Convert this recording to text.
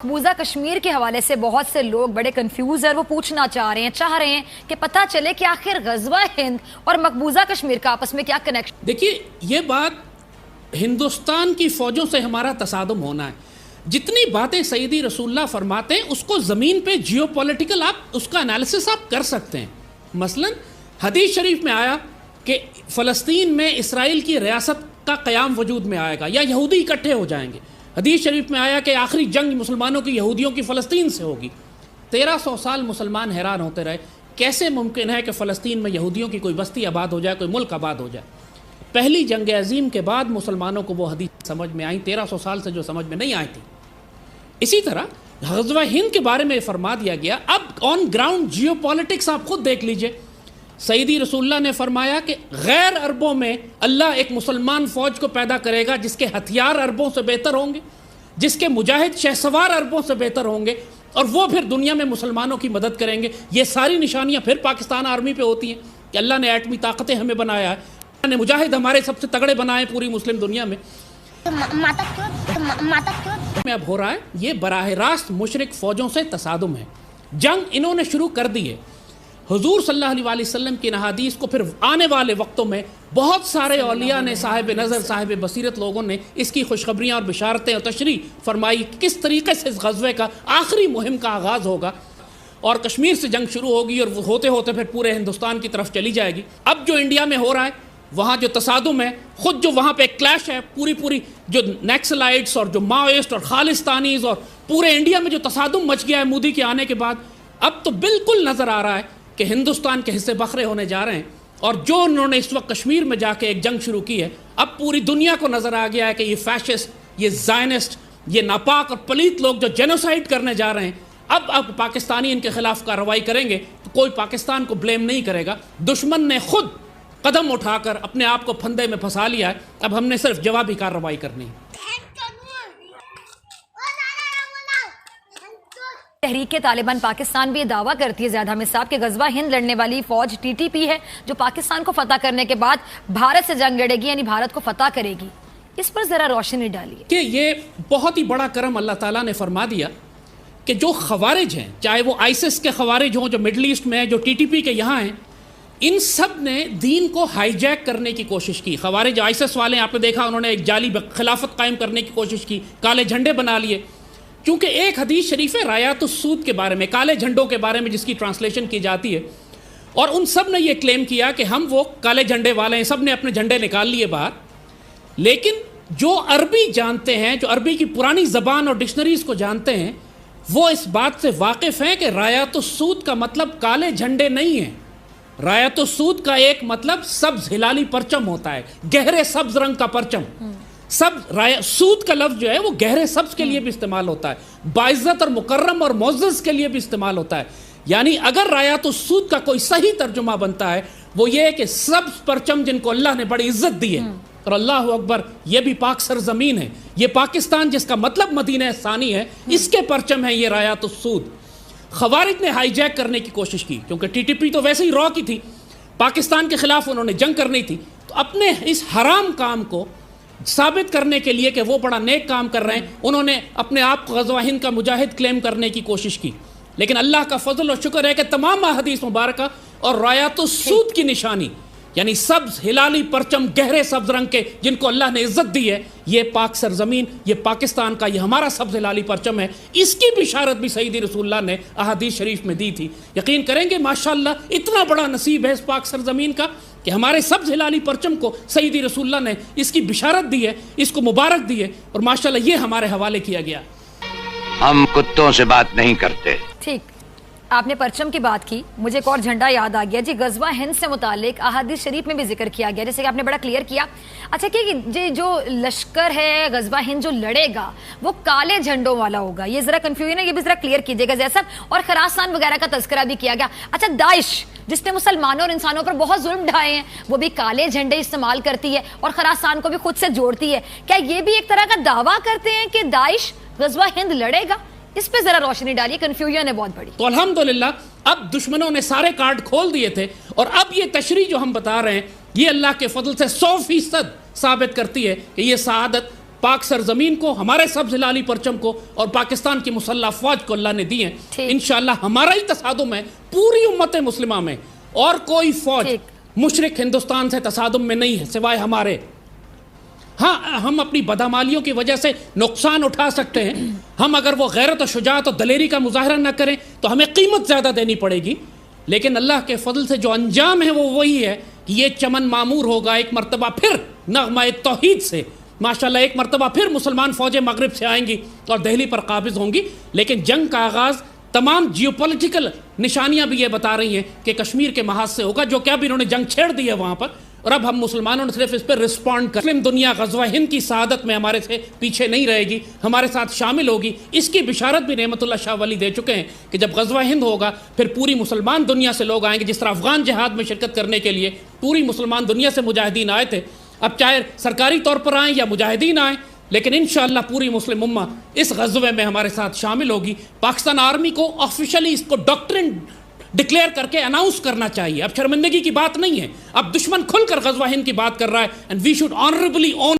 مقبوضہ کشمیر کے حوالے سے بہت سے لوگ بڑے کنفیوز ہیں، وہ پوچھنا چاہ رہے ہیں کہ پتہ چلے کہ آخر غزوہ ہند اور مقبوضہ کشمیر کا آپس میں کیا کنیکشن۔ دیکھیے یہ بات ہندوستان کی فوجوں سے ہمارا تصادم ہونا ہے۔ جتنی باتیں سیدی رسول اللہ فرماتے ہیں اس کو زمین پہ جیو پولیٹیکل آپ اس کا انالیسس آپ کر سکتے ہیں۔ مثلا حدیث شریف میں آیا کہ فلسطین میں اسرائیل کی ریاست کا قیام وجود میں آئے گا یا یہودی اکٹھے ہو جائیں گے۔ حدیث شریف میں آیا کہ آخری جنگ مسلمانوں کی یہودیوں کی فلسطین سے ہوگی۔ 1300 سال مسلمان حیران ہوتے رہے کیسے ممکن ہے کہ فلسطین میں یہودیوں کی کوئی بستی آباد ہو جائے، کوئی ملک آباد ہو جائے۔ پہلی جنگ عظیم کے بعد مسلمانوں کو وہ حدیث سمجھ میں آئیں، 1300 سال سے جو سمجھ میں نہیں آئی تھی۔ اسی طرح غزوہ ہند کے بارے میں فرما دیا گیا۔ اب آن گراؤنڈ جیو پالیٹکس آپ خود دیکھ لیجئے۔ سیدی رسول اللہ نے فرمایا کہ غیر عربوں میں اللہ ایک مسلمان فوج کو پیدا کرے گا جس کے ہتھیار عربوں سے بہتر ہوں گے، جس کے مجاہد شہسوار عربوں سے بہتر ہوں گے، اور وہ پھر دنیا میں مسلمانوں کی مدد کریں گے۔ یہ ساری نشانیاں پھر پاکستان آرمی پہ ہوتی ہیں کہ اللہ نے ایٹمی طاقتیں ہمیں بنایا ہے، اللہ نے مجاہد ہمارے سب سے تگڑے بنائے پوری مسلم دنیا میں۔ اب ہو رہا ہے یہ براہ راست مشرک فوجوں سے تصادم ہے۔ جنگ انہوں نے شروع کر دی ہے۔ حضور صلی اللہ علیہ وسلم کی احادیث کو پھر آنے والے وقتوں میں بہت سارے اولیاء نے، صاحب نظر، صاحب بصیرت لوگوں نے اس کی خوشخبریاں اور بشارتیں اور تشریح فرمائی کس طریقے سے اس غزوے کا آخری مہم کا آغاز ہوگا اور کشمیر سے جنگ شروع ہوگی اور وہ ہوتے ہوتے پھر پورے ہندوستان کی طرف چلی جائے گی۔ اب جو انڈیا میں ہو رہا ہے وہاں جو تصادم ہے، خود جو وہاں پہ کلیش ہے، پوری جو نیکسلائٹس اور جو ماوئسٹ اور خالستانیز اور پورے انڈیا میں جو تصادم مچ گیا ہے مودی کے آنے کے بعد، اب تو بالکل نظر آ رہا ہے کہ ہندوستان کے حصے بکھرے ہونے جا رہے ہیں۔ اور جو انہوں نے اس وقت کشمیر میں جا کے ایک جنگ شروع کی ہے، اب پوری دنیا کو نظر آ گیا ہے کہ یہ فیشسٹ، یہ زائنسٹ، یہ ناپاک اور پلیت لوگ جو جینوسائیڈ کرنے جا رہے ہیں، اب پاکستانی ان کے خلاف کارروائی کریں گے تو کوئی پاکستان کو بلیم نہیں کرے گا۔ دشمن نے خود قدم اٹھا کر اپنے آپ کو پھندے میں پھنسا لیا ہے، اب ہم نے صرف جوابی کارروائی کرنی ہے۔ تحریک طالبان پاکستان بھی یہ دعویٰ کرتی ہے زیاد حامد صاحب کہ غزوہ ہند لڑنے والی فوج ٹی ٹی پی ہے جو پاکستان کو فتح کرنے کے بعد بھارت سے جنگ لڑے گی، یعنی بھارت کو فتح کرے گی۔ اس پر ذرا روشنی ڈالیے کہ یہ بہت ہی بڑا کرم اللہ تعالیٰ نے فرما دیا کہ جو خوارج ہیں، چاہے وہ آئیسس کے خوارج ہوں جو مڈل ایسٹ میں ہیں، جو ٹی ٹی پی کے یہاں ہیں، ان سب نے دین کو ہائی جیک کرنے کی کوشش کی۔ خوارج آئیسس والے آپ نے دیکھا انہوں نے ایک جعلی خلافت قائم کرنے کی کوشش کی، کالے جھنڈے بنا لیے۔ کیونکہ ایک حدیث شریف ہے رایات السود کے بارے میں، کالے جھنڈوں کے بارے میں، جس کی ٹرانسلیشن کی جاتی ہے، اور ان سب نے یہ کلیم کیا کہ ہم وہ کالے جھنڈے والے ہیں، سب نے اپنے جھنڈے نکال لیے باہر۔ لیکن جو عربی جانتے ہیں، جو عربی کی پرانی زبان اور ڈکشنریز کو جانتے ہیں، وہ اس بات سے واقف ہیں کہ رایات السود کا مطلب کالے جھنڈے نہیں ہیں۔ رایات السود کا ایک مطلب سبز ہلالی پرچم ہوتا ہے، گہرے سبز رنگ کا پرچم۔ سود کا لفظ جو ہے وہ گہرے سبز کے لیے بھی استعمال ہوتا ہے، باعزت اور مکرم اور معزز کے لیے بھی استعمال ہوتا ہے۔ یعنی اگر رایات السود کا کوئی صحیح ترجمہ بنتا ہے وہ یہ ہے کہ سبز پرچم جن کو اللہ نے بڑی عزت دی ہے، اور اللہ اکبر یہ بھی پاک سرزمین ہے، یہ پاکستان جس کا مطلب مدینہ ثانی ہے، اس کے پرچم ہے یہ رایات السود۔ خوارج نے ہائی جیک کرنے کی کوشش کی کیونکہ ٹی ٹی پی تو ویسے ہی را کی تھی، پاکستان کے خلاف انہوں نے جنگ کرنی تھی، تو اپنے اس حرام کام کو ثابت کرنے کے لیے کہ وہ بڑا نیک کام کر رہے ہیں، انہوں نے اپنے آپ کو غزوہ ہند کا مجاہد کلیم کرنے کی کوشش کی۔ لیکن اللہ کا فضل و شکر ہے کہ تمام احادیث مبارکہ اور رایات السود کی نشانی، یعنی سبز ہلالی پرچم گہرے سبز رنگ کے جن کو اللہ نے عزت دی ہے، یہ پاک سرزمین، یہ پاکستان کا یہ ہمارا سبز ہلالی پرچم ہے، اس کی بشارت بھی سیدی رسول اللہ نے احادیث شریف میں دی تھی۔ یقین کریں گے ماشاءاللہ اتنا بڑا نصیب ہے اس پاک سرزمین کا کہ ہمارے سبز ہلالی پرچم کو سیدی رسول اللہ نے اس کی بشارت دی ہے، اس کو مبارک دی ہے، اور ماشاءاللہ یہ ہمارے حوالے کیا گیا۔ ہم کتوں سے بات نہیں کرتے۔ ٹھیک، آپ نے پرچم کی بات کی، مجھے ایک اور جھنڈا یاد آ گیا جی، غزوہ ہند سے متعلق احادیث شریف میں بھی ذکر کیا گیا، جیسے کہ آپ نے بڑا کلیئر کیا۔ اچھا کہ جی جو لشکر ہے غزوہ ہند جو لڑے گا وہ کالے جھنڈوں والا ہوگا، یہ ذرا کنفیوژن ہے، یہ بھی ذرا کلیئر کیجیے گا جیسا، اور خراسان وغیرہ کا تذکرہ بھی کیا گیا۔ اچھا داعش جس نے مسلمانوں اور انسانوں پر بہت ظلم ڈھائے ہیں وہ بھی کالے جھنڈے استعمال کرتی ہے اور خراسان کو بھی خود سے جوڑتی ہے، کیا یہ بھی ایک طرح کا دعویٰ کرتے ہیں کہ داعش غزوہ ہند لڑے گا؟ اس پہ ذرا روشنی ڈالیے، کنفیوژن ہے بہت بڑی۔ تو الحمدللہ اب دشمنوں نے سارے کارڈ کھول دیے تھے، اور اب یہ تشریح جو ہم بتا رہے ہیں یہ اللہ کے فضل سے 100% ثابت کرتی ہے کہ یہ سعادت پاک سرزمین کو, ہمارے سبز ہلالی پرچم کو اور پاکستان کی مسلح افواج کو اللہ نے دی ہیں. انشاءاللہ ہمارا ہی تصادم ہے پوری امت مسلمہ میں, اور کوئی فوج مشرق ہندوستان سے تصادم میں نہیں ہے سوائے ہمارے. ہاں ہم اپنی بدعمالیوں کی وجہ سے نقصان اٹھا سکتے ہیں, ہم اگر وہ غیرت و شجاعت و دلیری کا مظاہرہ نہ کریں تو ہمیں قیمت زیادہ دینی پڑے گی, لیکن اللہ کے فضل سے جو انجام ہے وہ وہی ہے کہ یہ چمن معمور ہوگا ایک مرتبہ پھر نغمہ توحید سے. ماشاءاللہ ایک مرتبہ پھر مسلمان فوجیں مغرب سے آئیں گی اور دہلی پر قابض ہوں گی, لیکن جنگ کا آغاز تمام جیوپولیٹیکل نشانیاں بھی یہ بتا رہی ہیں کہ کشمیر کے محاذ سے ہوگا, جو کہ اب انہوں نے جنگ چھیڑ دی ہے وہاں پر, اور اب ہم مسلمانوں نے صرف اس پر رسپونڈ کر. مسلم دنیا غزوہ ہند کی سعادت میں ہمارے سے پیچھے نہیں رہے گی, ہمارے ساتھ شامل ہوگی. اس کی بشارت بھی نعمت اللہ شاہ ولی دے چکے ہیں کہ جب غزوہ ہند ہوگا پھر پوری مسلمان دنیا سے لوگ آئیں گے. جس طرح افغان جہاد میں شرکت کرنے کے لیے پوری مسلمان دنیا سے مجاہدین آئے تھے, اب چاہے سرکاری طور پر آئیں یا مجاہدین آئیں, لیکن انشاءاللہ پوری مسلم امہ اس غزوے میں ہمارے ساتھ شامل ہوگی. پاکستان آرمی کو آفیشلی اس کو ڈاکٹرن ڈکلیئر کر کے اناؤنس کرنا چاہیے. اب شرمندگی کی بات نہیں ہے, اب دشمن کھل کر غزوہ ہند کی بات کر رہا ہے, اینڈ وی شوڈ آنریبلی اون